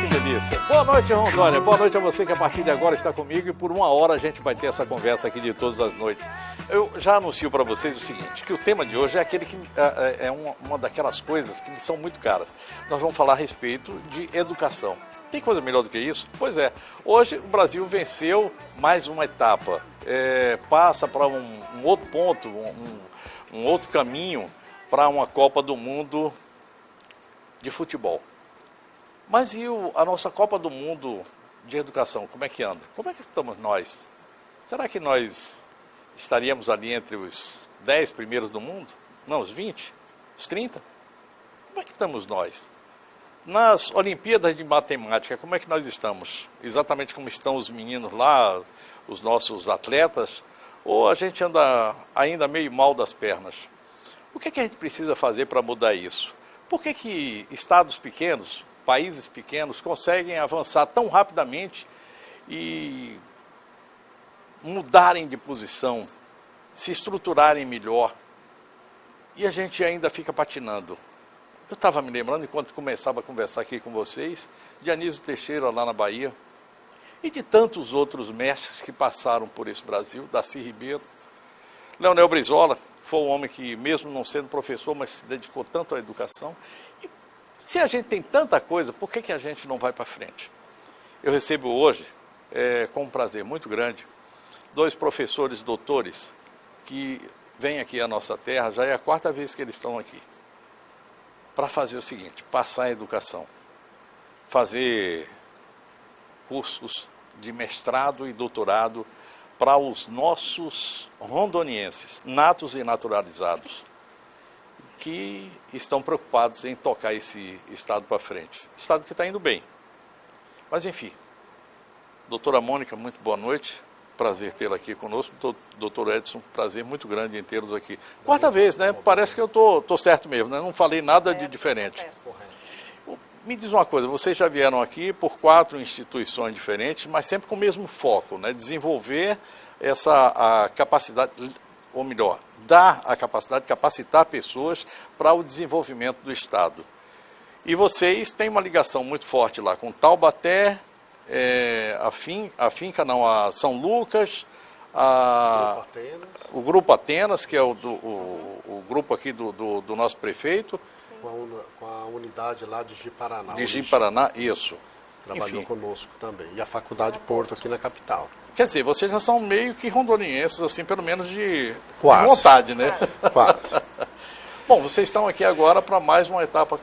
que delícia. Boa noite, Rondônia. Boa noite a você que a partir de agora está comigo e por 1 hora a gente vai ter essa conversa aqui de todas as noites. Eu já anuncio para vocês o seguinte, que o tema de hoje é aquele que é uma daquelas coisas que me são muito caras. Nós vamos falar a respeito de educação. Tem coisa melhor do que isso? Pois é. Hoje o Brasil venceu mais uma etapa. Passa para um outro ponto, um outro caminho para uma Copa do Mundo de futebol. Mas e a nossa Copa do Mundo de educação, como é que anda? Como é que estamos nós? Será que nós estaríamos ali entre os 10 primeiros do mundo? Não, os 20? Os 30? Como é que estamos nós? Nas Olimpíadas de Matemática, como é que nós estamos? Exatamente como estão os meninos lá, os nossos atletas? Ou a gente anda ainda meio mal das pernas? O que é que a gente precisa fazer para mudar isso? Por que estados pequenos, países pequenos, conseguem avançar tão rapidamente e mudarem de posição, se estruturarem melhor, e a gente ainda fica patinando? Eu estava me lembrando, enquanto começava a conversar aqui com vocês, de Anísio Teixeira, lá na Bahia, e de tantos outros mestres que passaram por esse Brasil, Darcy Ribeiro, Leonel Brizola, foi um homem que, mesmo não sendo professor, mas se dedicou tanto à educação. E se a gente tem tanta coisa, por que a gente não vai para frente? Eu recebo hoje, com um prazer muito grande, 2 professores doutores que vêm aqui à nossa terra, já é a 4ª vez que eles estão aqui, para fazer o seguinte, passar a educação, fazer cursos de mestrado e doutorado para os nossos rondonienses, natos e naturalizados, que estão preocupados em tocar esse estado para frente. Estado que está indo bem. Mas, enfim, doutora Mônica, muito boa noite. Prazer tê-la aqui conosco. Doutor Edson, prazer muito grande em tê-los aqui. 4ª vez, né? Parece que eu tô certo mesmo, né? Não falei nada de diferente. Me diz uma coisa, vocês já vieram aqui por 4 instituições diferentes, mas sempre com o mesmo foco, né? Desenvolver a capacidade, ou melhor, dar a capacidade de capacitar pessoas para o desenvolvimento do Estado. E vocês têm uma ligação muito forte lá com Taubaté, a São Lucas, o Grupo Atenas, que é o grupo aqui do nosso prefeito. Com a unidade lá de Ji-Paraná. De Ji-Paraná, isso. Trabalhou conosco também. E a Faculdade Porto aqui na capital. Quer dizer, vocês já são meio que rondonienses, assim, pelo menos de Quase. vontade, né? Quase. Bom, vocês estão aqui agora para mais uma etapa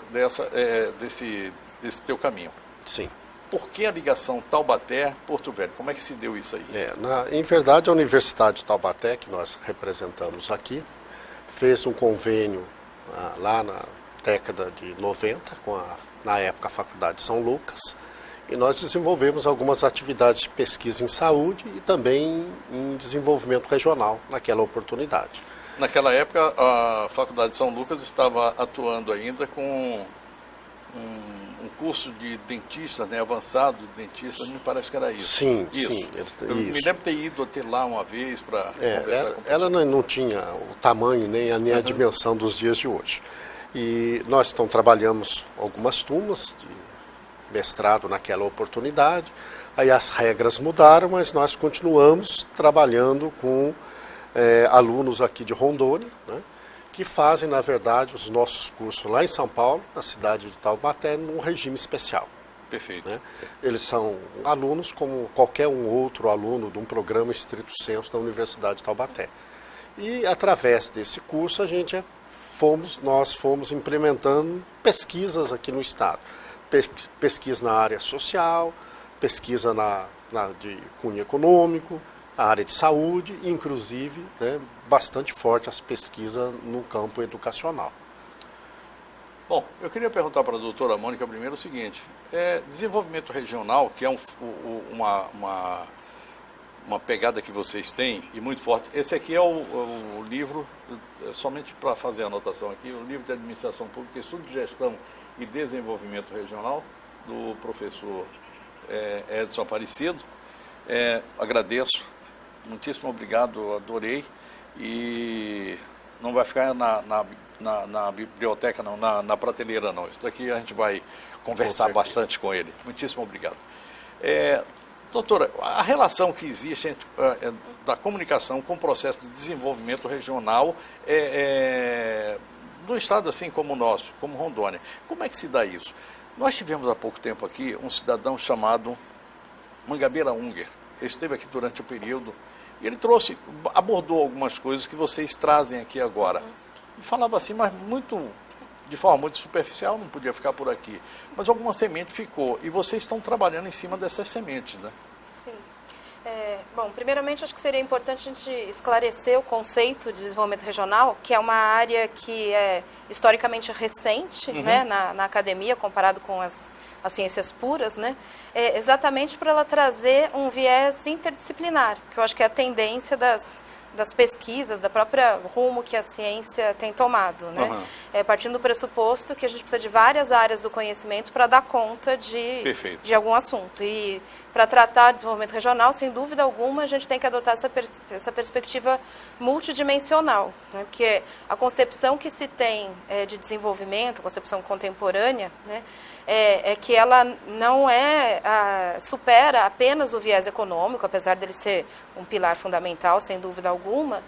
desse teu caminho. Sim. Por que a ligação Taubaté-Porto Velho? Como é que se deu isso aí? Em verdade, a Universidade de Taubaté, que nós representamos aqui, fez um convênio lá na década de 90, na época, a Faculdade de São Lucas, e nós desenvolvemos algumas atividades de pesquisa em saúde e também em desenvolvimento regional naquela oportunidade. Naquela época, a Faculdade de São Lucas estava atuando ainda com um curso de dentista, né, avançado de dentista, me parece que era isso. Sim, isso. sim. Eu me lembro de ter ido até lá uma vez para conversar com ela não tinha o tamanho nem a dimensão dos dias de hoje. E nós então trabalhamos algumas turmas de mestrado naquela oportunidade, aí as regras mudaram, mas nós continuamos trabalhando com alunos aqui de Rondônia, né, que fazem, na verdade, os nossos cursos lá em São Paulo, na cidade de Taubaté, num regime especial. Perfeito. Né? Eles são alunos como qualquer outro aluno de um programa estrito sensu da Universidade de Taubaté. E, através desse curso, nós fomos implementando pesquisas aqui no Estado. Pesquisa na área social, pesquisa de cunho econômico, a área de saúde, inclusive, né, bastante forte as pesquisas no campo educacional. Bom, eu queria perguntar para a doutora Mônica primeiro o seguinte, desenvolvimento regional, que é uma pegada que vocês têm e muito forte, esse aqui é o livro, somente para fazer a anotação aqui, o livro de Administração Pública, Estudo de Gestão e Desenvolvimento Regional, do professor Edson Aparecido. Agradeço. Muitíssimo obrigado, adorei. E não vai ficar na biblioteca, não, na prateleira, não. Isso daqui a gente vai conversar bastante com ele. Muitíssimo obrigado. Doutora, a relação que existe entre, da comunicação com o processo de desenvolvimento regional no estado assim como o nosso, como Rondônia, como é que se dá isso? Nós tivemos há pouco tempo aqui um cidadão chamado Mangabeira Unger. Ele esteve aqui durante o período e ele abordou algumas coisas que vocês trazem aqui agora. E falava assim, mas de forma muito superficial, não podia ficar por aqui. Mas alguma semente ficou e vocês estão trabalhando em cima dessas sementes, né? Sim. Bom, primeiramente acho que seria importante a gente esclarecer o conceito de desenvolvimento regional, que é uma área que é historicamente recente, né, na academia, comparado com as ciências puras, né, exatamente para ela trazer um viés interdisciplinar, que eu acho que é a tendência das pesquisas, da própria rumo que a ciência tem tomado, né? Partindo do pressuposto que a gente precisa de várias áreas do conhecimento para dar conta de algum assunto. E para tratar de desenvolvimento regional, sem dúvida alguma, a gente tem que adotar essa perspectiva multidimensional, né? Porque a concepção que se tem de desenvolvimento, a concepção contemporânea, né, é que ela não supera apenas o viés econômico, apesar dele ser um pilar fundamental, sem dúvida alguma,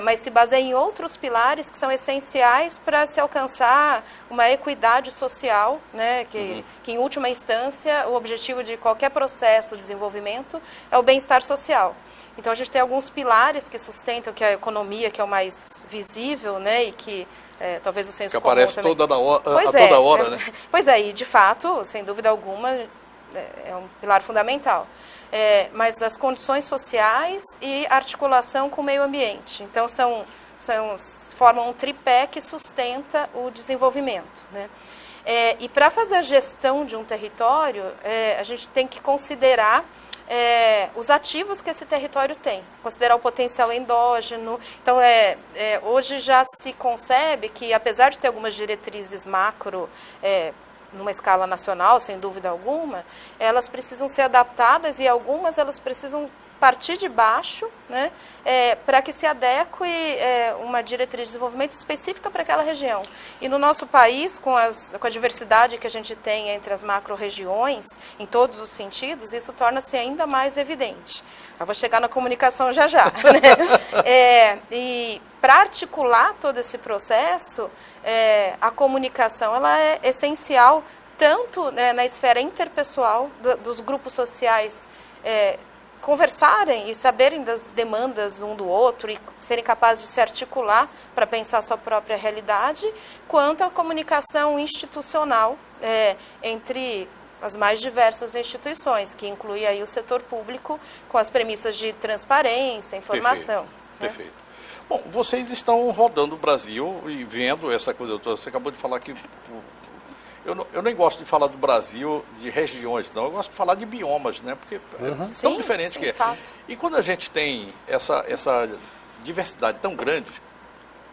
mas se baseia em outros pilares que são essenciais para se alcançar uma equidade social, né, que em última instância o objetivo de qualquer processo de desenvolvimento é o bem-estar social. Então a gente tem alguns pilares que sustentam que a economia, que é o mais visível, né, e que talvez o senso comum também... Que aparece toda hora, né? Pois é, e de fato, sem dúvida alguma, é um pilar fundamental. Mas as condições sociais e articulação com o meio ambiente. Então, formam um tripé que sustenta o desenvolvimento, né? E para fazer a gestão de um território, a gente tem que considerar os ativos que esse território tem, considerar o potencial endógeno. Então, hoje já se concebe que, apesar de ter algumas diretrizes macro, numa escala nacional, sem dúvida alguma, elas precisam ser adaptadas e algumas elas precisam partir de baixo, né, para que se adeque uma diretriz de desenvolvimento específica para aquela região. E no nosso país, com a diversidade que a gente tem entre as macro-regiões, em todos os sentidos, isso torna-se ainda mais evidente. Eu vou chegar na comunicação já, né? E para articular todo esse processo, a comunicação ela é essencial tanto, né, na esfera interpessoal dos grupos sociais conversarem e saberem das demandas um do outro e serem capazes de se articular para pensar a sua própria realidade, quanto a comunicação institucional entre as mais diversas instituições, que inclui aí o setor público com as premissas de transparência, informação. Perfeito. Bom, vocês estão rodando o Brasil e vendo essa coisa toda. Você acabou de falar que... Eu nem gosto de falar do Brasil de regiões, não. Eu gosto de falar de biomas, né? Porque é tão diferente que é. Fato. E quando a gente tem essa diversidade tão grande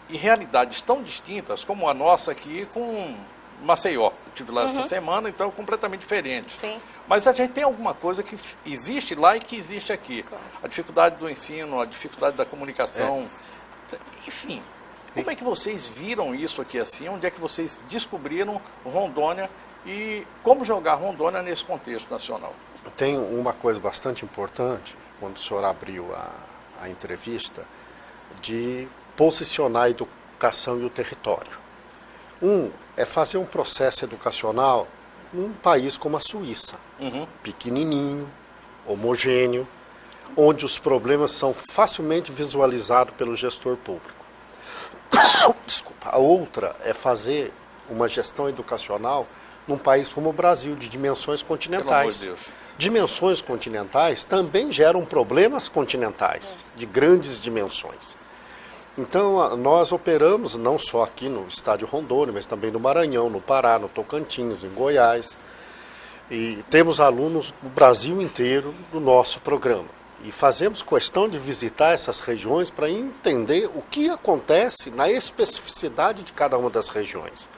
e realidades tão distintas, como a nossa aqui com Maceió. Eu estive lá essa semana, então é completamente diferente. Sim. Mas a gente tem alguma coisa que existe lá e que existe aqui. Claro. A dificuldade do ensino, a dificuldade da comunicação. Enfim, como é que vocês viram isso aqui assim? Onde é que vocês descobriram Rondônia e como jogar Rondônia nesse contexto nacional? Tem uma coisa bastante importante, quando o senhor abriu a entrevista, de posicionar a educação e o território. É fazer um processo educacional num país como a Suíça, pequenininho, homogêneo, onde os problemas são facilmente visualizados pelo gestor público. Desculpa. A outra é fazer uma gestão educacional num país como o Brasil, de dimensões continentais. Pelo amor de Deus. Dimensões continentais também geram problemas continentais, de grandes dimensões. Então, nós operamos não só aqui no estado de Rondônia, mas também no Maranhão, no Pará, no Tocantins, em Goiás. E temos alunos do Brasil inteiro do nosso programa. E fazemos questão de visitar essas regiões para entender o que acontece na especificidade de cada uma das regiões.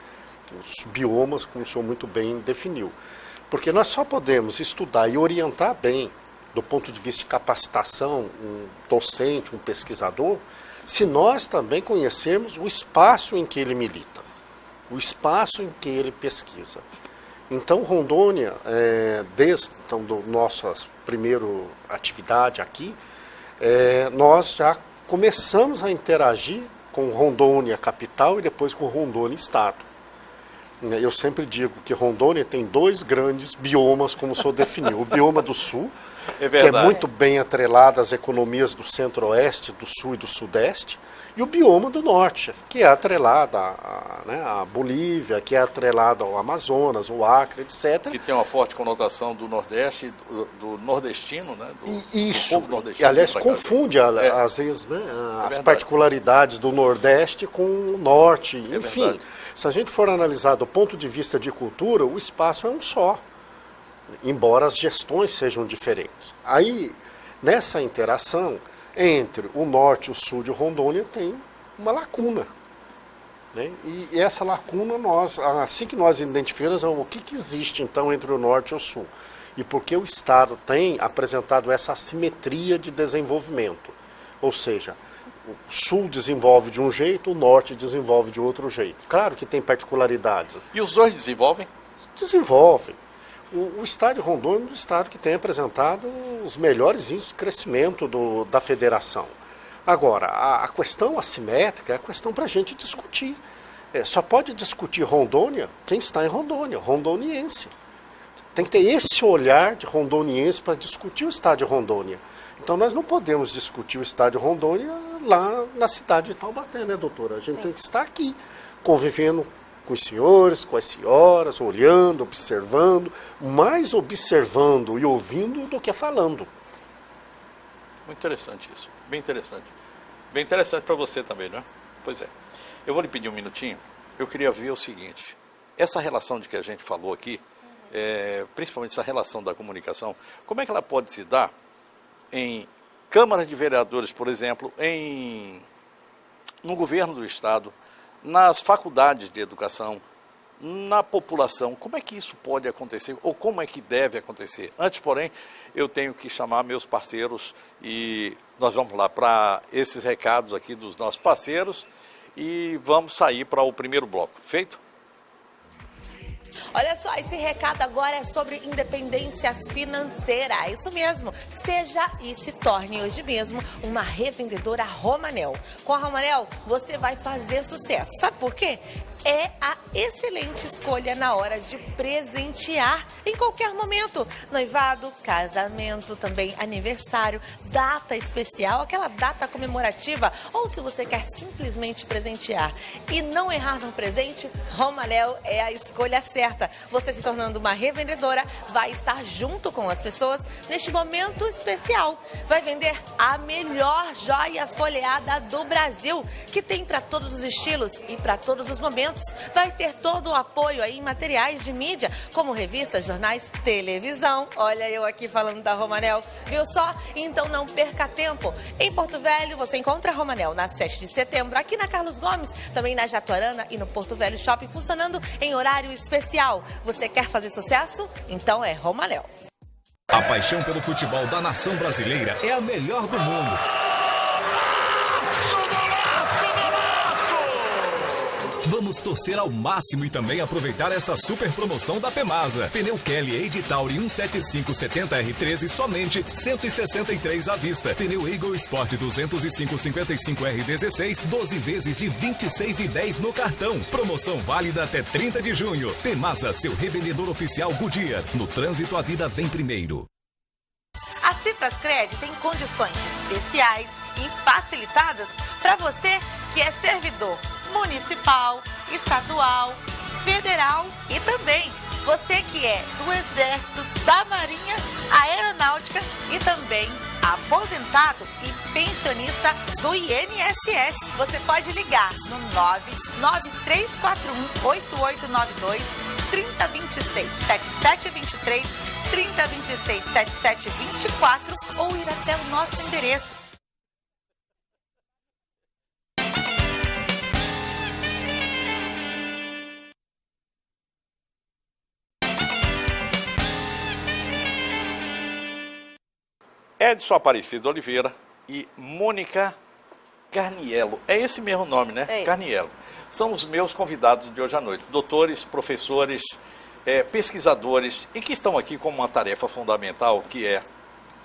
Os biomas, como o senhor muito bem definiu. Porque nós só podemos estudar e orientar bem do ponto de vista de capacitação, um docente, um pesquisador, se nós também conhecermos o espaço em que ele milita, o espaço em que ele pesquisa. Então, Rondônia, desde então, do nossa primeira atividade aqui, nós já começamos a interagir com Rondônia capital e depois com Rondônia estado. Eu sempre digo que Rondônia tem 2 grandes biomas, como o senhor definiu. O bioma do sul, que é muito bem atrelado às economias do centro-oeste, do sul e do sudeste, e o bioma do norte, que é atrelado à Bolívia, que é atrelado ao Amazonas, o Acre, etc. Que tem uma forte conotação do Nordeste, do nordestino, né? Isso, do povo nordestino. e aliás confunde às vezes, né, as particularidades do Nordeste com o Norte, enfim. Se a gente for analisar do ponto de vista de cultura, o espaço é um só, embora as gestões sejam diferentes. Aí, nessa interação entre o norte e o sul de Rondônia tem uma lacuna, né? E essa lacuna, assim que nós identificamos, o que existe então entre o norte e o sul? E por que o Estado tem apresentado essa assimetria de desenvolvimento? Ou seja, o sul desenvolve de um jeito, o norte desenvolve de outro jeito. Claro que tem particularidades. E os dois desenvolvem? Desenvolvem. O estado de Rondônia é um estado que tem apresentado os melhores índices de crescimento da federação. Agora, a questão assimétrica é a questão para a gente discutir. Só pode discutir Rondônia quem está em Rondônia, rondoniense. Tem que ter esse olhar de rondoniense para discutir o estado de Rondônia. Então, nós não podemos discutir o estado de Rondônia lá na cidade de Taubaté, né, doutora? A gente tem que estar aqui, convivendo com os senhores, com as senhoras, olhando, observando, mais observando e ouvindo do que falando. Muito interessante isso, bem interessante. Bem interessante para você também, não é? Pois é. Eu vou lhe pedir um minutinho, eu queria ver o seguinte, essa relação de que a gente falou aqui, principalmente essa relação da comunicação, como é que ela pode se dar em câmaras de vereadores, por exemplo, no governo do estado, nas faculdades de educação, na população, como é que isso pode acontecer ou como é que deve acontecer? Antes, porém, eu tenho que chamar meus parceiros e nós vamos lá para esses recados aqui dos nossos parceiros e vamos sair para o primeiro bloco. Feito? Olha só, esse recado agora é sobre independência financeira. Isso mesmo, seja e se torne hoje mesmo uma revendedora Romanel. Com a Romanel, você vai fazer sucesso. Sabe por quê? É a excelente escolha na hora de presentear em qualquer momento. Noivado, casamento, também aniversário, data especial, aquela data comemorativa, ou se você quer simplesmente presentear e não errar no presente, Romanel é a escolha certa. Você se tornando uma revendedora vai estar junto com as pessoas neste momento especial. Vai vender a melhor joia folheada do Brasil, que tem para todos os estilos e para todos os momentos. Vai ter todo o apoio aí em materiais de mídia, como revistas, jornais, televisão. Olha eu aqui falando da Romanel, viu só? Então não perca tempo. Em Porto Velho você encontra a Romanel na 7 de setembro, aqui na Carlos Gomes, também na Jatuarana e no Porto Velho Shopping, funcionando em horário especial. Você quer fazer sucesso? Então é Romanel. A paixão pelo futebol da nação brasileira é a melhor do mundo. Vamos torcer ao máximo e também aproveitar esta super promoção da Pemasa. Pneu Kelly Eide Tauri 175/70R13 somente 163 à vista. Pneu Eagle Sport 205/55R16 12 vezes de 26,10 no cartão. Promoção válida até 30 de junho. Pemasa, seu revendedor oficial Goodyear. No trânsito a vida vem primeiro. A Ciprascred tem condições especiais e facilitadas para você que é servidor municipal, estadual, federal e também você que é do Exército, da Marinha, Aeronáutica e também aposentado e pensionista do INSS. Você pode ligar no 99341-8892, 3026 7723, 3026 7724 ou ir até o nosso endereço. Edson Aparecido Oliveira e Mônica Carniello. É esse mesmo nome, né? É Carniello. São os meus convidados de hoje à noite. Doutores, professores, pesquisadores e que estão aqui com uma tarefa fundamental, que é,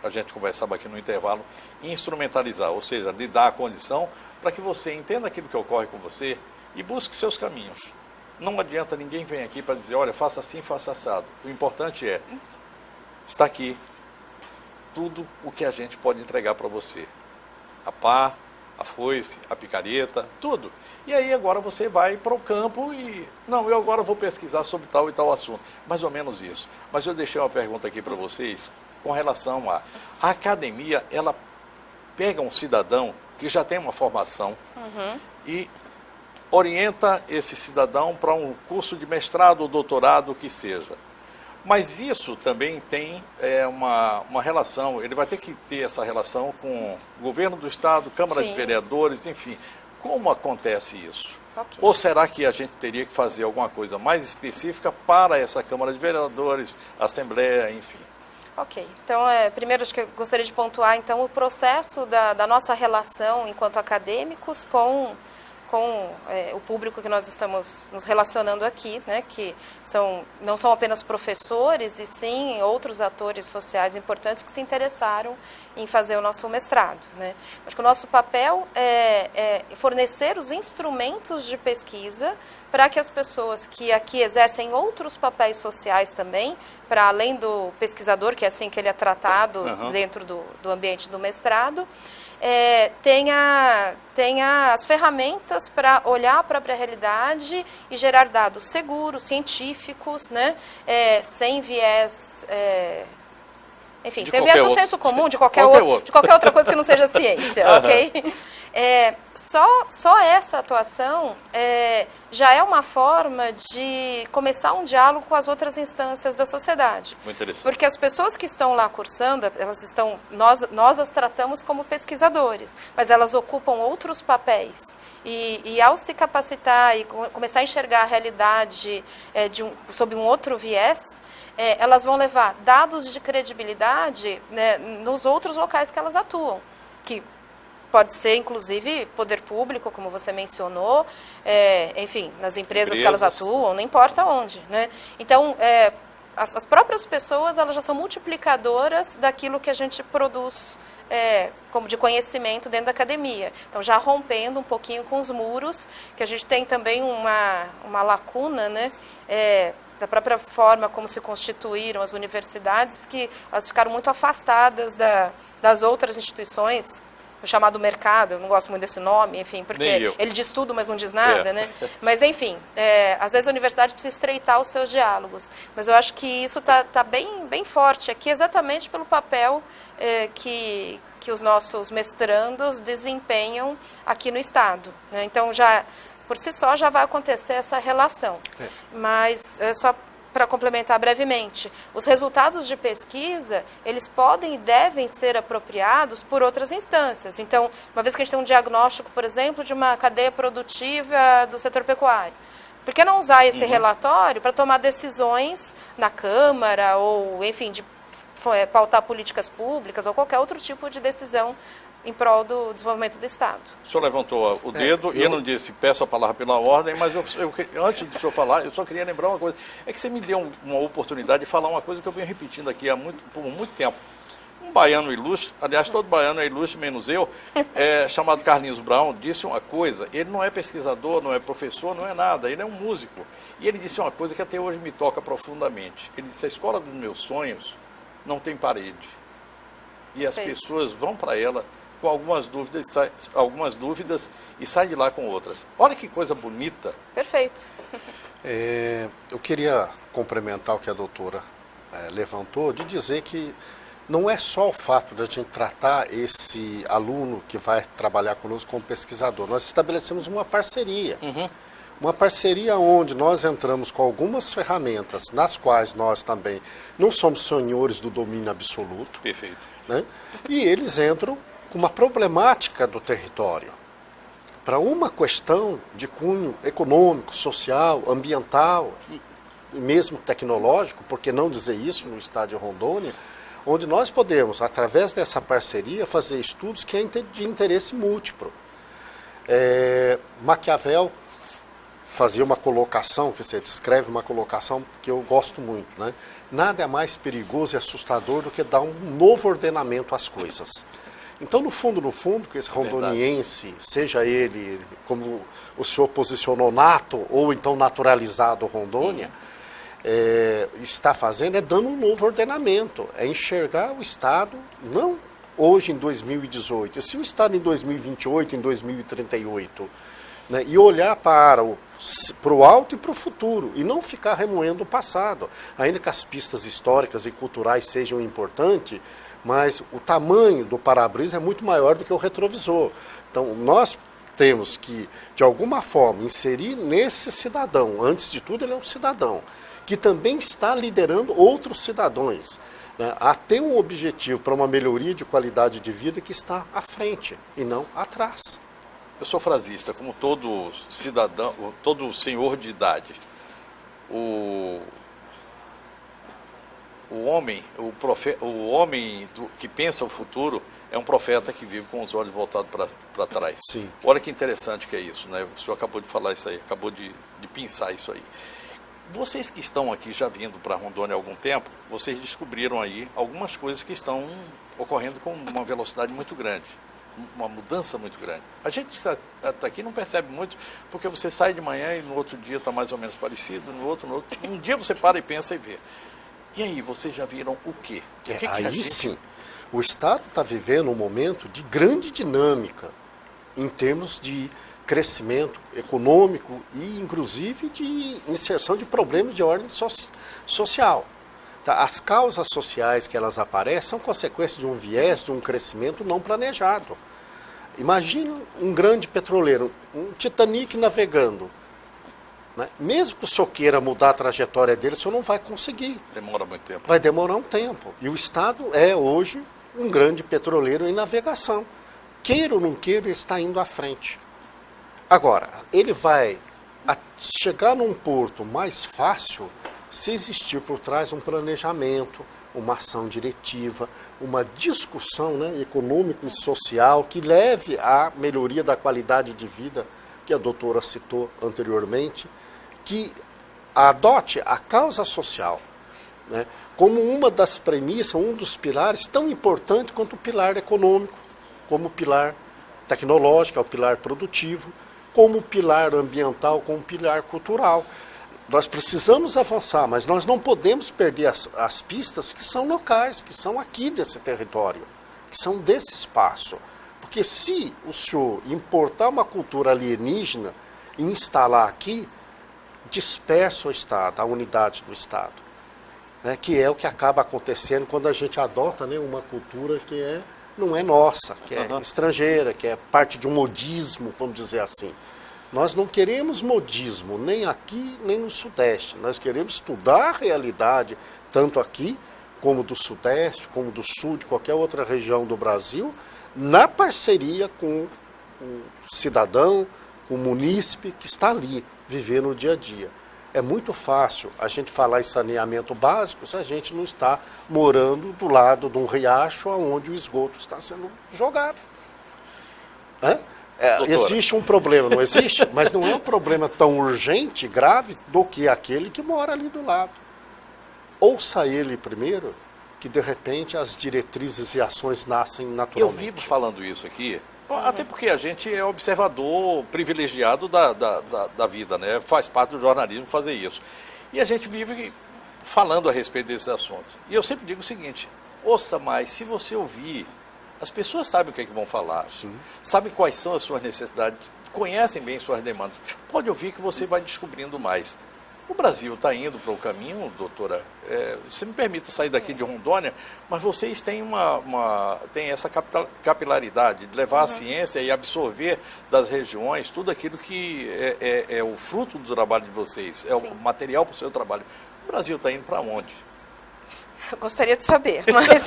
a gente conversava aqui no intervalo, instrumentalizar, ou seja, lhe dar a condição para que você entenda aquilo que ocorre com você e busque seus caminhos. Não adianta ninguém vir aqui para dizer, olha, faça assim, faça assado. O importante é, está aqui tudo o que a gente pode entregar para você. A pá, a foice, a picareta, tudo. E aí agora você vai para o campo e, não, eu agora vou pesquisar sobre tal e tal assunto. Mais ou menos isso. Mas eu deixei uma pergunta aqui para vocês com relação a academia, ela pega um cidadão que já tem uma formação e orienta esse cidadão para um curso de mestrado ou doutorado, o que seja. Mas isso também tem uma relação, ele vai ter que ter essa relação com o governo do Estado, Câmara de Vereadores, enfim. Como acontece isso? Okay. Ou será que a gente teria que fazer alguma coisa mais específica para essa Câmara de Vereadores, Assembleia, enfim? Ok, então primeiro acho que eu gostaria de pontuar então o processo da nossa relação enquanto acadêmicos com o público que nós estamos nos relacionando aqui, né, que não são apenas professores, e sim outros atores sociais importantes que se interessaram em fazer o nosso mestrado, né. Acho que o nosso papel é fornecer os instrumentos de pesquisa para que as pessoas que aqui exercem outros papéis sociais também, para além do pesquisador, que é assim que ele é tratado dentro do ambiente do mestrado, tenha as ferramentas para olhar a própria realidade e gerar dados seguros, científicos, né, sem viés, enfim, sem viés do senso comum, de qualquer outra coisa que não seja ciência, ok? Só essa atuação já é uma forma de começar um diálogo com as outras instâncias da sociedade. Muito interessante. Porque as pessoas que estão lá cursando, nós as tratamos como pesquisadores, mas elas ocupam outros papéis. E ao se capacitar e começar a enxergar a realidade sob um outro viés, elas vão levar dados de credibilidade, né, nos outros locais que elas atuam, que pode ser, inclusive, poder público, como você mencionou, enfim, nas empresas que elas atuam, não importa onde, né? Então, as próprias pessoas, elas já são multiplicadoras daquilo que a gente produz como de conhecimento dentro da academia. Então, já rompendo um pouquinho com os muros, que a gente tem também uma lacuna, né? Da própria forma como se constituíram as universidades, que elas ficaram muito afastadas das outras instituições, o chamado mercado, eu não gosto muito desse nome, enfim, porque ele diz tudo, mas não diz nada, né? Mas, enfim, às vezes a universidade precisa estreitar os seus diálogos. Mas eu acho que isso está bem forte aqui, exatamente pelo papel que os nossos mestrandos desempenham aqui no Estado, né? Então, por si só, já vai acontecer essa relação. Mas, só para complementar brevemente, os resultados de pesquisa, eles podem e devem ser apropriados por outras instâncias. Então, uma vez que a gente tem um diagnóstico, por exemplo, de uma cadeia produtiva do setor pecuário, por que não usar esse relatório para tomar decisões na Câmara ou, enfim, de pautar políticas públicas ou qualquer outro tipo de decisão em prol do desenvolvimento do Estado? O senhor levantou o dedo e eu não disse, peço a palavra pela ordem, mas antes de o senhor falar, eu só queria lembrar uma coisa. É que você me deu uma oportunidade de falar uma coisa que eu venho repetindo aqui por muito tempo. Um baiano ilustre, aliás, todo baiano é ilustre, menos eu, chamado Carlinhos Brown, disse uma coisa. Ele não é pesquisador, não é professor, não é nada, ele é um músico. E ele disse uma coisa que até hoje me toca profundamente. Ele disse, a escola dos meus sonhos não tem parede. E as pessoas vão para ela com algumas dúvidas e sai de lá com outras. Olha que coisa bonita. Perfeito. Eu queria complementar o que a doutora levantou, de dizer que não é só o fato de a gente tratar esse aluno que vai trabalhar conosco como pesquisador. Nós estabelecemos uma parceria. Uma parceria onde nós entramos com algumas ferramentas, nas quais nós também não somos senhores do domínio absoluto. Perfeito. Né? E eles entram com uma problemática do território, para uma questão de cunho econômico, social, ambiental e mesmo tecnológico, por que não dizer isso no estado de Rondônia, onde nós podemos, através dessa parceria, fazer estudos que é de interesse múltiplo. Maquiavel fazia uma colocação, que você descreve uma colocação que eu gosto muito, né? Nada é mais perigoso e assustador do que dar um novo ordenamento às coisas. Então, no fundo, que esse rondoniense, seja ele, como o senhor posicionou, nato ou então naturalizado Rondônia, está fazendo, é dando um novo ordenamento, é enxergar o Estado, não hoje em 2018, se o Estado em 2028, em 2038, né, e olhar para o alto e para o futuro, e não ficar remoendo o passado, ainda que as pistas históricas e culturais sejam importantes, mas o tamanho do para-brisa é muito maior do que o retrovisor. Então, nós temos que, de alguma forma, inserir nesse cidadão, antes de tudo ele é um cidadão, que também está liderando outros cidadãos, né, a ter um objetivo para uma melhoria de qualidade de vida que está à frente e não atrás. Eu sou frasista, como todo cidadão, todo senhor de idade. O homem que pensa o futuro é um profeta que vive com os olhos voltados para trás. Sim. Olha que interessante que é isso, né? O senhor acabou de falar isso aí, acabou de pensar isso aí. Vocês que estão aqui já vindo para Rondônia há algum tempo, vocês descobriram aí algumas coisas que estão ocorrendo com uma velocidade muito grande, uma mudança muito grande. A gente que está aqui não percebe muito, porque você sai de manhã e no outro dia está mais ou menos parecido, no outro. Um dia você para e pensa e vê. E aí, vocês já viram o quê? Sim, o Estado está vivendo um momento de grande dinâmica em termos de crescimento econômico e, inclusive, de inserção de problemas de ordem social. Tá? As causas sociais que elas aparecem são consequência de um viés, de um crescimento não planejado. Imagina um grande petroleiro, um Titanic navegando. Né? Mesmo que o senhor queira mudar a trajetória dele, o senhor não vai conseguir. Demora muito tempo. Vai demorar um tempo. E o Estado é, hoje, um grande petroleiro em navegação. Queira ou não queira, ele está indo à frente. Agora, ele vai chegar num porto mais fácil se existir por trás um planejamento, uma ação diretiva, uma discussão, né, econômica e social que leve à melhoria da qualidade de vida, que a doutora citou anteriormente, que adote a causa social, né, como uma das premissas, um dos pilares tão importante quanto o pilar econômico, como o pilar tecnológico, o pilar produtivo, como o pilar ambiental, como o pilar cultural. Nós precisamos avançar, mas nós não podemos perder as pistas que são locais, que são aqui desse território, que são desse espaço. Porque se o senhor importar uma cultura alienígena e instalar aqui, dispersa o Estado, a unidade do Estado. Né, que é o que acaba acontecendo quando a gente adota, né, uma cultura que não é nossa, que é estrangeira, que é parte de um modismo, vamos dizer assim. Nós não queremos modismo, nem aqui, nem no Sudeste. Nós queremos estudar a realidade, tanto aqui, como do Sudeste, como do Sul, de qualquer outra região do Brasil, na parceria com o cidadão, com o munícipe que está ali, vivendo o dia a dia. É muito fácil a gente falar em saneamento básico se a gente não está morando do lado de um riacho onde o esgoto está sendo jogado. Existe um problema, não existe? Mas não é um problema tão urgente, grave, do que aquele que mora ali do lado. Ouça ele primeiro, que de repente as diretrizes e ações nascem naturalmente. Eu vivo falando isso aqui, até porque a gente é observador privilegiado da vida, né? Faz parte do jornalismo fazer isso. E a gente vive falando a respeito desses assuntos. E eu sempre digo o seguinte, ouça mais, se você ouvir, as pessoas sabem o que é que vão falar, sabem quais são as suas necessidades, conhecem bem suas demandas. Pode ouvir que você vai descobrindo mais. O Brasil está indo para o caminho, doutora, você me permita sair daqui de Rondônia, mas vocês têm têm essa capilaridade de levar a ciência e absorver das regiões tudo aquilo que é o fruto do trabalho de vocês, é o material para o seu trabalho. O Brasil está indo para onde? Eu gostaria de saber, mas...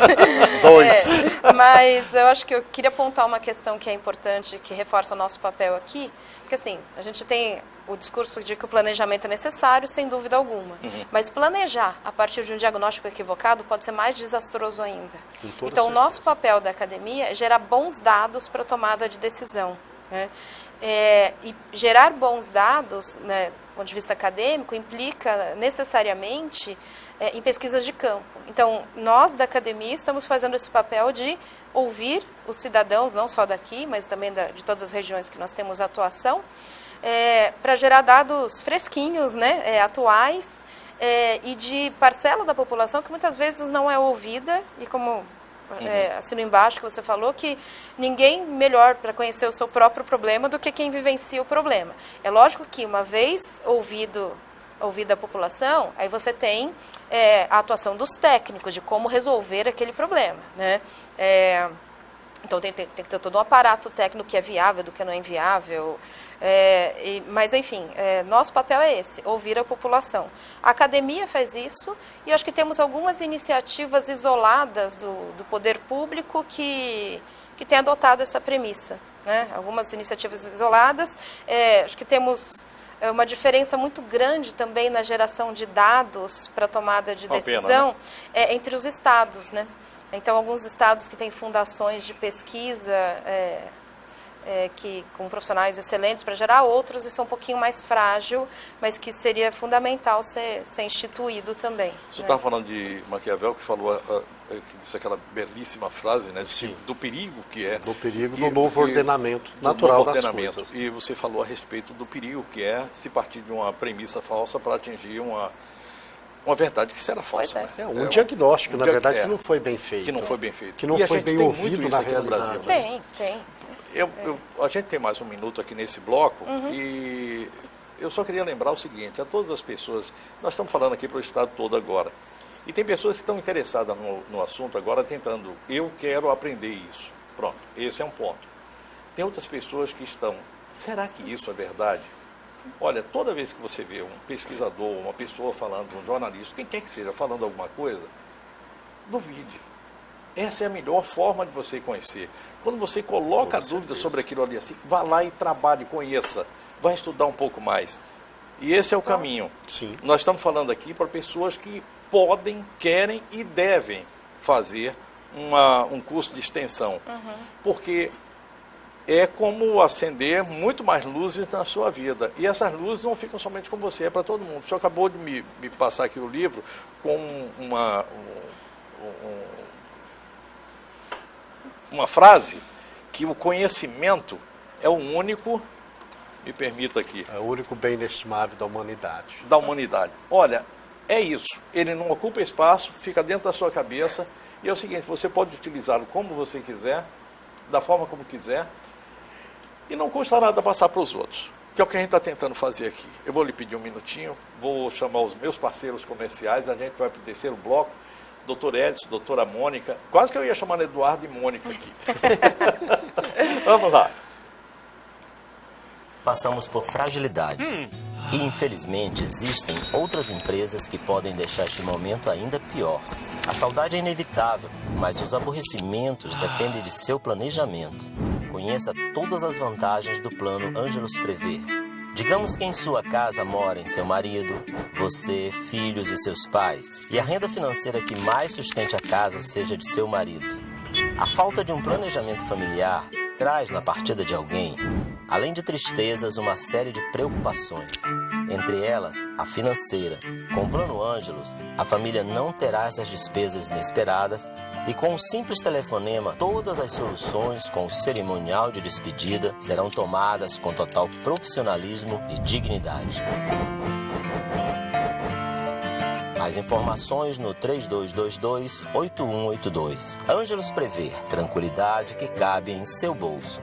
Dois. Mas eu acho que eu queria apontar uma questão que é importante, que reforça o nosso papel aqui, porque assim, a gente tem o discurso de que o planejamento é necessário, sem dúvida alguma, mas planejar a partir de um diagnóstico equivocado pode ser mais desastroso ainda. Então, o nosso papel da academia é gerar bons dados para a tomada de decisão, né? E gerar bons dados, né, do ponto de vista acadêmico, implica necessariamente em pesquisas de campo. Então, nós da academia estamos fazendo esse papel de ouvir os cidadãos, não só daqui, mas também de todas as regiões que nós temos atuação, para gerar dados fresquinhos, né, atuais, e de parcela da população que muitas vezes não é ouvida, e como assino embaixo que você falou, que ninguém melhor para conhecer o seu próprio problema do que quem vivencia o problema. É lógico que uma vez ouvida a população, aí você tem a atuação dos técnicos, de como resolver aquele problema, né? Então tem que ter todo um aparato técnico que é viável, do que não é inviável, mas enfim, nosso papel é esse, ouvir a população. A academia faz isso, e eu acho que temos algumas iniciativas isoladas do poder público que tem adotado essa premissa, né? Algumas iniciativas isoladas, acho que temos uma diferença muito grande também na geração de dados para tomada de decisão, entre os estados, né? Então, alguns estados que têm fundações de pesquisa com profissionais excelentes para gerar, outros isso é um pouquinho mais frágil, mas que seria fundamental ser instituído também. Você estava falando de Maquiavel, que falou, que disse aquela belíssima frase, né, do perigo que é... Do perigo do novo ordenamento natural das coisas. E você falou a respeito do perigo que é se partir de uma premissa falsa para atingir uma verdade que será falsa. Pois né? Um diagnóstico, na verdade, que não foi bem feito. Que não foi bem feito. Que não foi bem ouvido na realidade. Tem. A gente tem mais um minuto aqui nesse bloco e eu só queria lembrar o seguinte, a todas as pessoas, nós estamos falando aqui para o estado todo agora, e tem pessoas que estão interessadas no assunto agora, tentando, eu quero aprender isso. Pronto, esse é um ponto. Tem outras pessoas que estão, será que isso é verdade? Olha, toda vez que você vê um pesquisador, uma pessoa falando, um jornalista, quem quer que seja, falando alguma coisa, duvide. Essa é a melhor forma de você conhecer. Quando você coloca a dúvida sobre aquilo ali, assim, vá lá e trabalhe, conheça, vai estudar um pouco mais. E esse é o caminho. Sim. Nós estamos falando aqui para pessoas que podem, querem e devem fazer um curso de extensão. Porque é como acender muito mais luzes na sua vida. E essas luzes não ficam somente com você, é para todo mundo. O senhor acabou de me passar aqui o livro com uma frase que o conhecimento é o único, me permita aqui... É o único bem inestimável da humanidade. Da humanidade. Olha, é isso. Ele não ocupa espaço, fica dentro da sua cabeça. E é o seguinte, você pode utilizá-lo como você quiser, da forma como quiser, e não custa nada passar para os outros, que é o que a gente está tentando fazer aqui. Eu vou lhe pedir um minutinho, vou chamar os meus parceiros comerciais, a gente vai para o terceiro bloco, doutor Edson, doutora Mônica, quase que eu ia chamar Eduardo e Mônica aqui. Vamos lá. Passamos por fragilidades e, infelizmente, existem outras empresas que podem deixar este momento ainda pior. A saudade é inevitável, mas os aborrecimentos dependem de seu planejamento. Conheça todas as vantagens do plano Ângelos Prever. Digamos que em sua casa morem seu marido, você, filhos e seus pais, e a renda financeira que mais sustente a casa seja de seu marido. A falta de um planejamento familiar traz na partida de alguém, além de tristezas, uma série de preocupações. Entre elas, a financeira. Com o Plano Ângelos, a família não terá essas despesas inesperadas e com um simples telefonema, todas as soluções com o cerimonial de despedida serão tomadas com total profissionalismo e dignidade. Mais informações no 3222-8182. Ângelos Prever, tranquilidade que cabe em seu bolso.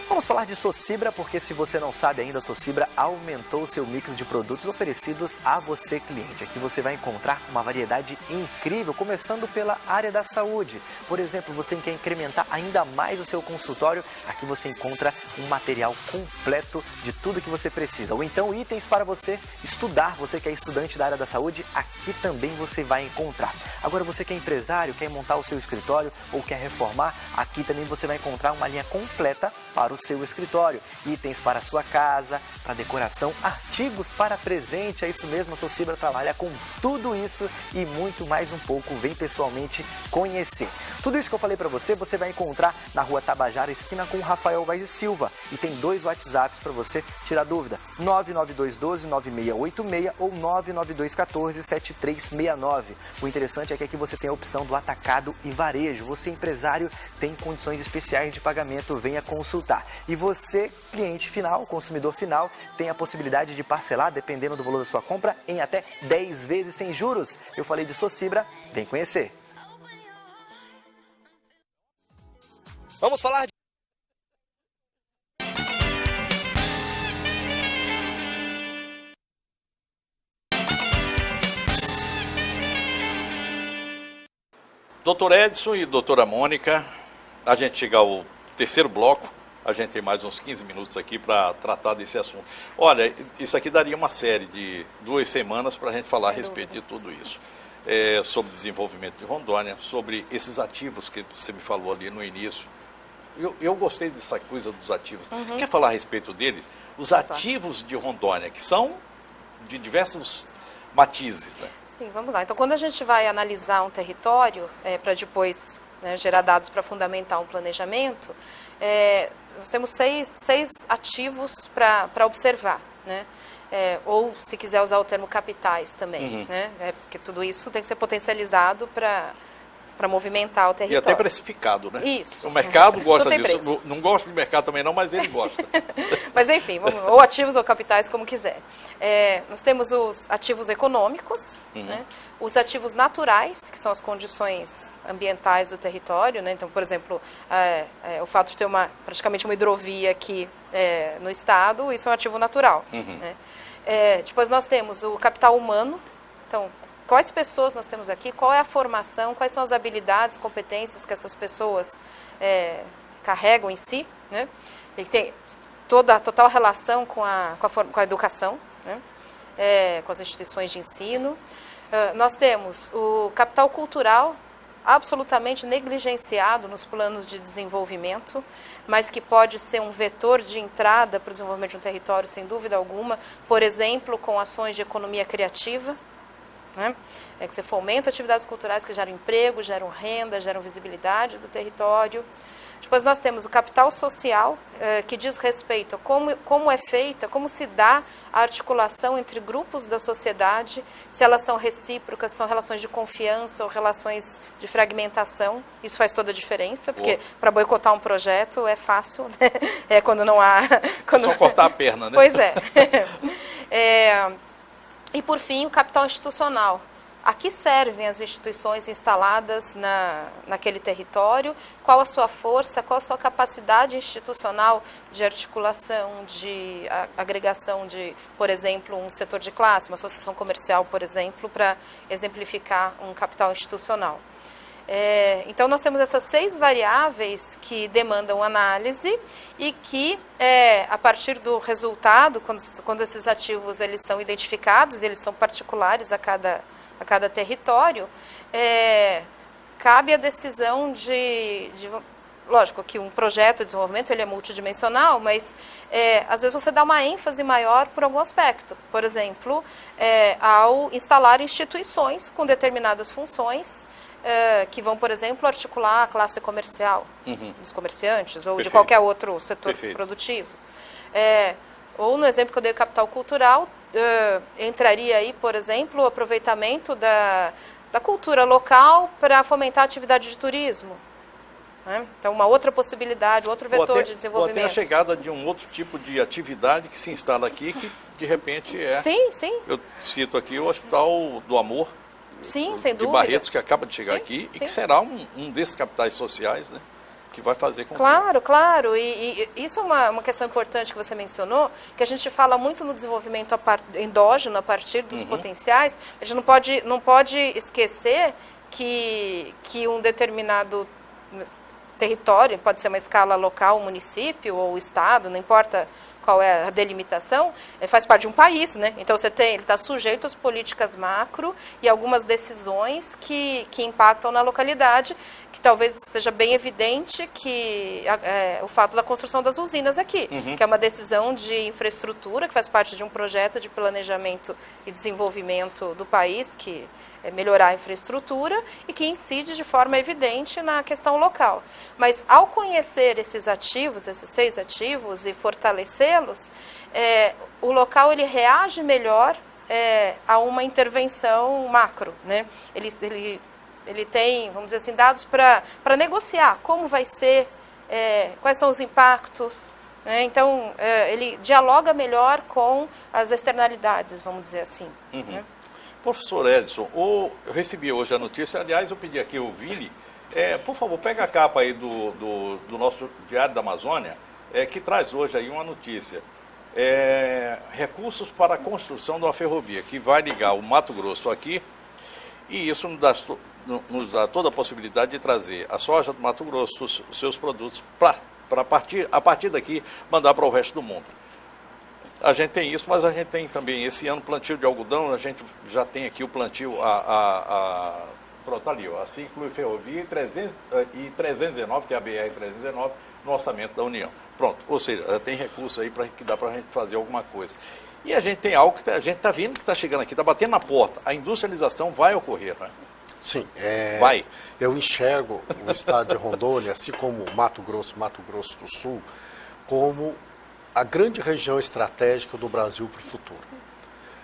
Vamos Vamos falar de Socibra, porque se você não sabe ainda, a Socibra aumentou o seu mix de produtos oferecidos a você, cliente. Aqui você vai encontrar uma variedade incrível, começando pela área da saúde. Por exemplo, você quer incrementar ainda mais o seu consultório, aqui você encontra um material completo de tudo que você precisa. Ou então itens para você estudar, você que é estudante da área da saúde, aqui também você vai encontrar. Agora você que é empresário, quer montar o seu escritório ou quer reformar, aqui também você vai encontrar uma linha completa para o seu escritório. Itens para a sua casa, para decoração, artigos para presente, é isso mesmo, a Socibra trabalha com tudo isso e muito mais um pouco. Vem pessoalmente conhecer. Tudo isso que eu falei para você vai encontrar na Rua Tabajara, esquina com Rafael Vaz e Silva. E tem 2 WhatsApps para você tirar dúvida, 99212-9686 ou 99214-7369. O interessante é que aqui você tem a opção do atacado e varejo. Você, empresário, tem condições especiais de pagamento, venha consultar. E você, cliente final, consumidor final, tem a possibilidade de parcelar, dependendo do valor da sua compra, em até 10 vezes sem juros. Eu falei de Socibra, vem conhecer. Vamos falar de... Doutor Edson e doutora Mônica, a gente chega ao terceiro bloco, a gente tem mais uns 15 minutos aqui para tratar desse assunto. Olha, isso aqui daria uma série de 2 semanas para a gente falar a respeito de tudo isso. Sobre desenvolvimento de Rondônia, sobre esses ativos que você me falou ali no início. Eu gostei dessa coisa dos ativos. Quer falar a respeito deles? Os ativos de Rondônia, que são de diversos matizes, né? Sim, vamos lá. Então, quando a gente vai analisar um território, para depois gerar dados para fundamentar um planejamento, nós temos seis ativos para observar, né? Ou, se quiser usar o termo capitais também, né? Porque tudo isso tem que ser potencializado para movimentar o território. E até precificado, né? Isso. O mercado gosta Tudo tem disso. preço. Não gosto de mercado também não, mas ele gosta. Mas enfim, ou ativos ou capitais, como quiser. Nós temos os ativos econômicos, né? Os ativos naturais, que são as condições ambientais do território, né? Então, por exemplo, o fato de ter praticamente uma hidrovia aqui no estado, isso é um ativo natural. Né? Depois nós temos o capital humano. Então, quais pessoas nós temos aqui, qual é a formação, quais são as habilidades, competências que essas pessoas carregam em si, né? E tem a total relação com a educação, né? Com as instituições de ensino. Nós temos o capital cultural, absolutamente negligenciado nos planos de desenvolvimento, mas que pode ser um vetor de entrada para o desenvolvimento de um território, sem dúvida alguma, por exemplo, com ações de economia criativa, né? Que você fomenta atividades culturais que geram emprego, geram renda, geram visibilidade do território. Depois nós temos o capital social, que diz respeito a como é feita, como se dá a articulação entre grupos da sociedade, se elas são recíprocas, são relações de confiança ou relações de fragmentação. Isso faz toda a diferença, porque para boicotar um projeto é fácil, né? Quando não há... Só cortar a perna, né? Pois é. E, por fim, o capital institucional. A que servem as instituições instaladas naquele território? Qual a sua força, qual a sua capacidade institucional de articulação, de agregação de, por exemplo, um setor de classe, uma associação comercial, por exemplo, para exemplificar um capital institucional. Então, nós temos essas 6 variáveis que demandam análise e que, a partir do resultado, quando esses ativos eles são identificados, eles são particulares a cada território, cabe a decisão lógico que um projeto de desenvolvimento ele é multidimensional, mas às vezes você dá uma ênfase maior por algum aspecto. Por exemplo, ao instalar instituições com determinadas funções, que vão, por exemplo, articular a classe comercial dos comerciantes ou de qualquer outro setor produtivo. Ou no exemplo que eu dei, capital cultural, entraria aí, por exemplo, o aproveitamento da cultura local para fomentar a atividade de turismo. Né? Então, uma outra possibilidade, outro vetor de desenvolvimento. Ou até a chegada de um outro tipo de atividade que se instala aqui, que de repente Sim, sim. Eu cito aqui o Hospital do Amor. Sim, sem de dúvida. Barretos, que acaba de chegar aqui, e que será um desses capitais sociais, né? que vai fazer com Claro. E isso é uma questão importante que você mencionou, que a gente fala muito no desenvolvimento endógeno, a partir dos potenciais. A gente não pode esquecer que um determinado território, pode ser uma escala local, município ou estado, não importa qual é a delimitação, faz parte de um país, né? Então ele está sujeito às políticas macro e algumas decisões que impactam na localidade, que talvez seja bem evidente que o fato da construção das usinas aqui, que é uma decisão de infraestrutura, que faz parte de um projeto de planejamento e desenvolvimento do país, que é melhorar a infraestrutura e que incide de forma evidente na questão local. Mas ao conhecer esses 6 ativos e fortalecê-los, o local ele reage melhor a uma intervenção macro, né? Ele tem, vamos dizer assim, dados para negociar como vai ser, quais são os impactos, né? Então, ele dialoga melhor com as externalidades, vamos dizer assim. Né? Professor Edson, eu recebi hoje a notícia, aliás, eu pedi aqui o Vini, por favor, pega a capa aí do nosso Diário da Amazônia, que traz hoje aí uma notícia. Recursos para a construção de uma ferrovia que vai ligar o Mato Grosso aqui, e isso nos dá toda a possibilidade de trazer a soja do Mato Grosso, os seus produtos, para a partir daqui mandar para o resto do mundo. A gente tem isso, mas a gente tem também esse ano plantio de algodão, a gente já tem aqui o plantio, pronto, ali, assim inclui ferrovia e 319, que é a BR-319, no orçamento da União. Pronto, ou seja, tem recurso aí que dá para a gente fazer alguma coisa. E a gente tem algo que a gente está vendo que está chegando aqui, está batendo na porta, a industrialização vai ocorrer, né? Sim, vai. Eu enxergo o estado de Rondônia, assim como Mato Grosso do Sul, como a grande região estratégica do Brasil para o futuro.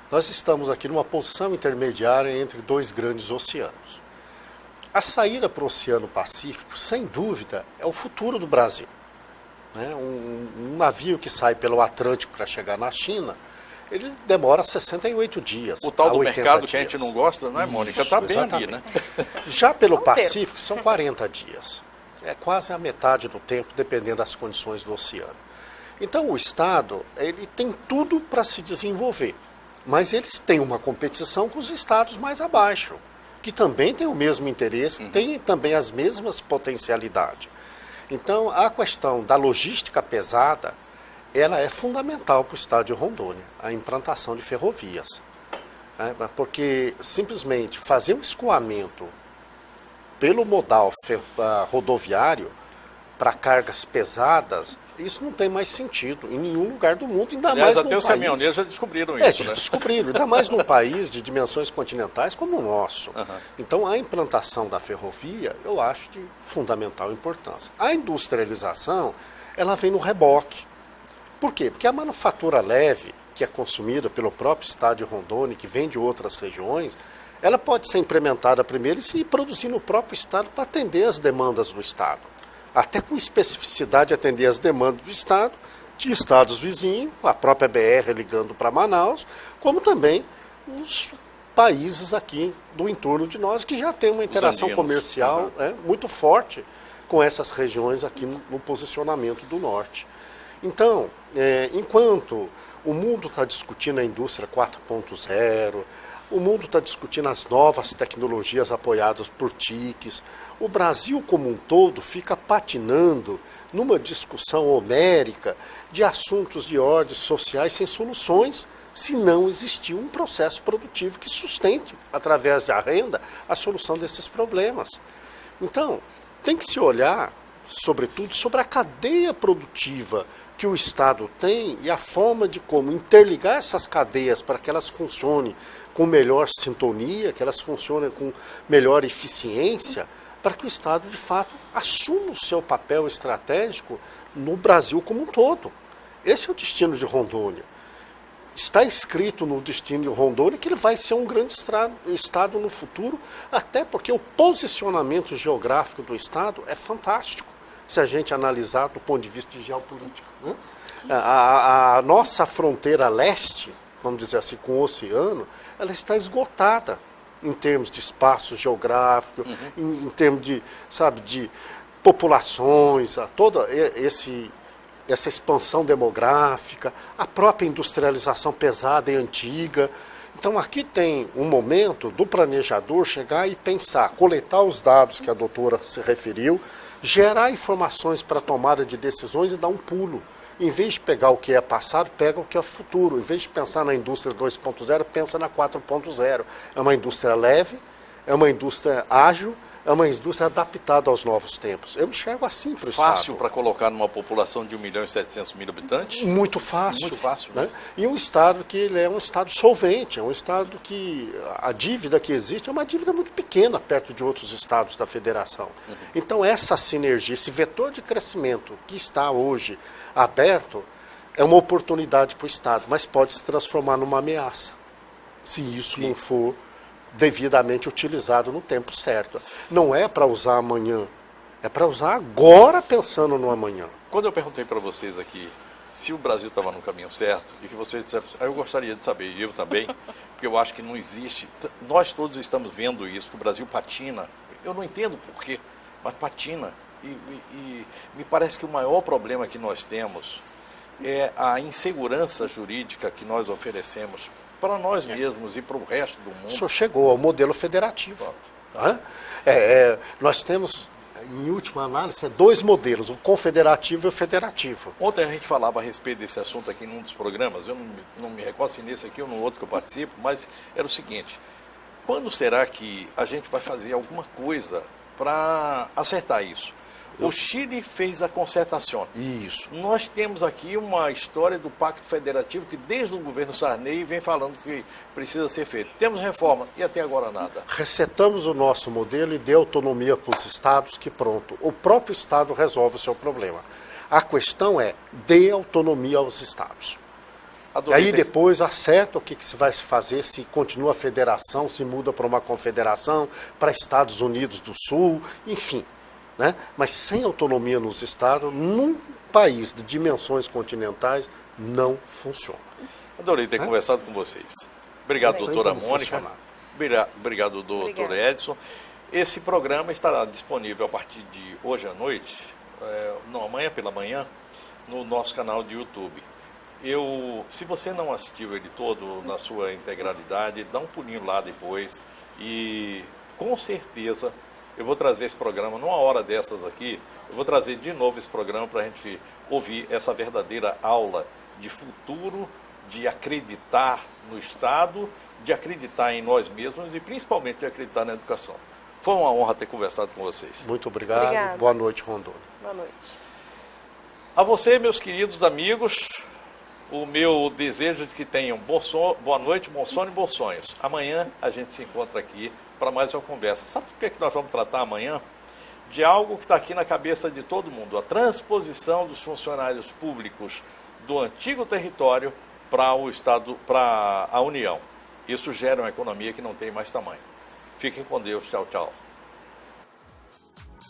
Nós estamos aqui numa posição intermediária entre 2 grandes oceanos. A saída para o Oceano Pacífico, sem dúvida, é o futuro do Brasil. Né? Um navio que sai pelo Atlântico para chegar na China, ele demora 68 dias. O tal do 80 mercado dias. Que a gente não gosta, não é, Mônica? Está bem ali, né? Já pelo Pacífico, são 40 dias. É quase a metade do tempo, dependendo das condições do oceano. Então, o Estado, ele tem tudo para se desenvolver, mas eles têm uma competição com os estados mais abaixo, que também têm o mesmo interesse, que têm também as mesmas potencialidades. Então, a questão da logística pesada, ela é fundamental para o estado de Rondônia, a implantação de ferrovias. Né? Porque, simplesmente, fazer um escoamento pelo modal rodoviário para cargas pesadas, isso não tem mais sentido em nenhum lugar do mundo, ainda Aliás, mais até num os país... caminhoneiros já descobriram isso, já né? descobriram, ainda mais num país de dimensões continentais como o nosso. Então, a implantação da ferrovia, eu acho de fundamental importância. A industrialização, ela vem no reboque. Por quê? Porque a manufatura leve, que é consumida pelo próprio estado de Rondônia, que vem de outras regiões, ela pode ser implementada primeiro e se produzir no próprio estado para atender as demandas do estado. Até com especificidade atender as demandas do estado, de estados vizinhos, a própria BR ligando para Manaus, como também os países aqui do entorno de nós, que já tem uma interação comercial muito forte com essas regiões aqui no posicionamento do norte. Então, enquanto o mundo está discutindo a indústria 4.0, o mundo está discutindo as novas tecnologias apoiadas por TICs, o Brasil como um todo fica patinando numa discussão homérica de assuntos de ordem sociais sem soluções, se não existir um processo produtivo que sustente, através da renda, a solução desses problemas. Então, tem que se olhar, sobretudo, sobre a cadeia produtiva que o Estado tem e a forma de como interligar essas cadeias para que elas funcionem com melhor sintonia, que elas funcionem com melhor eficiência, para que o Estado, de fato, assuma o seu papel estratégico no Brasil como um todo. Esse é o destino de Rondônia. Está escrito no destino de Rondônia que ele vai ser um grande Estado no futuro, até porque o posicionamento geográfico do Estado é fantástico, se a gente analisar do ponto de vista de geopolítica. Né? A nossa fronteira leste, vamos dizer assim, com o oceano, ela está esgotada em termos de espaço geográfico, em termos de populações, toda essa expansão demográfica, a própria industrialização pesada e antiga. Então aqui tem um momento do planejador chegar e pensar, coletar os dados que a doutora se referiu, gerar informações para tomada de decisões e dar um pulo. Em vez de pegar o que é passado, pega o que é futuro. Em vez de pensar na indústria 2.0, pensa na 4.0. É uma indústria leve, é uma indústria ágil, é uma indústria adaptada aos novos tempos. Eu enxergo assim para o Estado. Fácil para colocar numa população de 1.700.000 habitantes? Muito fácil. Muito fácil, né? E um Estado que ele é um Estado solvente, é um Estado que a dívida que existe é uma dívida muito pequena perto de outros Estados da Federação. Então essa sinergia, esse vetor de crescimento que está hoje aberto, é uma oportunidade para o Estado, mas pode se transformar numa ameaça, se isso não for devidamente utilizado no tempo certo. Não é para usar amanhã, é para usar agora pensando no amanhã. Quando eu perguntei para vocês aqui se o Brasil estava no caminho certo, e que vocês disseram, eu gostaria de saber, e eu também, porque eu acho que não existe, nós todos estamos vendo isso, que o Brasil patina, eu não entendo por quê, mas patina, e me parece que o maior problema que nós temos é a insegurança jurídica que nós oferecemos para nós mesmos e para o resto do mundo. O senhor chegou ao modelo federativo. Nós temos, em última análise, dois modelos, o confederativo e o federativo. Ontem a gente falava a respeito desse assunto aqui num dos programas, eu não me recordo se nesse aqui ou no outro que eu participo, mas era o seguinte, quando será que a gente vai fazer alguma coisa para acertar isso? O Chile fez a concertação. Isso. Nós temos aqui uma história do Pacto Federativo que desde o governo Sarney vem falando que precisa ser feito. Temos reforma e até agora nada. Resetamos o nosso modelo e deu autonomia para os estados que pronto, o próprio estado resolve o seu problema. A questão é, dê autonomia aos estados. Aí depois acerta o que se vai fazer, se continua a federação, se muda para uma confederação, para Estados Unidos do Sul, enfim. Né? Mas sem autonomia nos estados, num país de dimensões continentais, não funciona. Adorei ter conversado com vocês. Obrigado, doutora Mônica. Obrigado, doutor Edson. Esse programa estará disponível a partir de hoje à noite, amanhã pela manhã, no nosso canal de YouTube. Se você não assistiu ele todo na sua integralidade, dá um pulinho lá depois e com certeza eu vou trazer esse programa, numa hora dessas aqui, eu vou trazer de novo esse programa para a gente ouvir essa verdadeira aula de futuro, de acreditar no Estado, de acreditar em nós mesmos e principalmente de acreditar na educação. Foi uma honra ter conversado com vocês. Muito obrigado. Boa noite, Rondônia. Boa noite. A você, meus queridos amigos, o meu desejo de que tenham boa noite, bom sono e bons sonhos. Amanhã a gente se encontra aqui para mais uma conversa. Sabe por que nós vamos tratar amanhã? De algo que está aqui na cabeça de todo mundo, a transposição dos funcionários públicos do antigo território para o Estado, para a União. Isso gera uma economia que não tem mais tamanho. Fiquem com Deus. Tchau, tchau.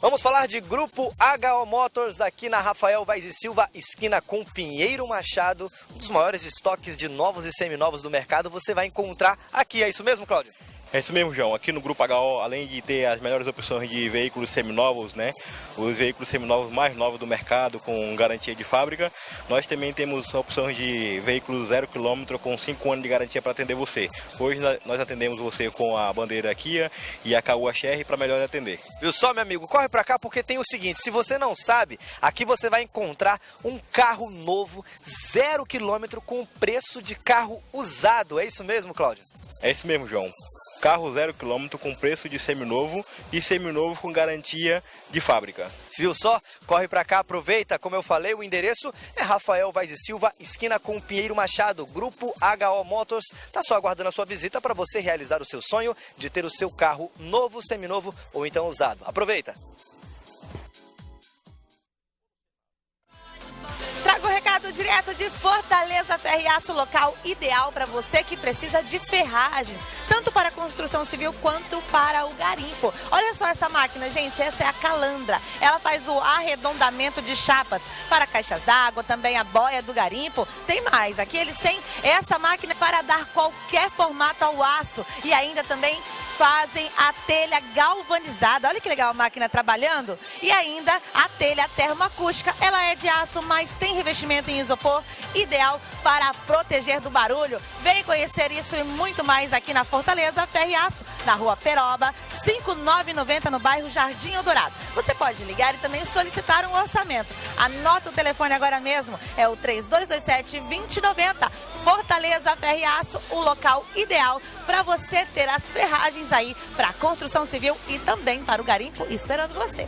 Vamos falar de Grupo HO Motors aqui na Rafael Vaz e Silva, esquina com Pinheiro Machado. Um dos maiores estoques de novos e seminovos do mercado você vai encontrar aqui. É isso mesmo, Cláudio? É isso mesmo, João. Aqui no Grupo HO, além de ter as melhores opções de veículos seminovos, né? Os veículos seminovos mais novos do mercado, com garantia de fábrica, nós também temos opções de veículos 0 km com 5 anos de garantia para atender você. Hoje nós atendemos você com a bandeira Kia e a Caoa XR para melhor atender. Viu só, meu amigo? Corre para cá porque tem o seguinte, se você não sabe, aqui você vai encontrar um carro novo, 0 km com preço de carro usado. É isso mesmo, Cláudio? É isso mesmo, João. Carro 0 km com preço de seminovo e seminovo com garantia de fábrica. Viu só? Corre pra cá, aproveita. Como eu falei, o endereço é Rafael Vaz e Silva, esquina com Pinheiro Machado. Grupo HO Motors tá só aguardando a sua visita para você realizar o seu sonho de ter o seu carro novo, seminovo ou então usado. Aproveita! Trago o recado direto de Fortaleza Ferreaço, local ideal para você que precisa de ferragens. tanto para a construção civil quanto para o garimpo. Olha só essa máquina, gente, essa é a calandra. Ela faz o arredondamento de chapas para caixas d'água, também a boia do garimpo. Tem mais, aqui eles têm essa máquina para dar qualquer formato ao aço e ainda também fazem a telha galvanizada. Olha que legal a máquina trabalhando. E ainda a telha termoacústica. Ela é de aço, mas tem revestimento em isopor, ideal para proteger do barulho. Vem conhecer isso e muito mais aqui na Fortaleza Ferro e Aço, na Rua Peroba, 5990, no bairro Jardim Eldorado. Você pode ligar e também solicitar um orçamento. Anota o telefone agora mesmo, é o 3227-2090. Fortaleza Ferro e Aço, o local ideal para você ter as ferragens aí para a construção civil e também para o garimpo esperando você.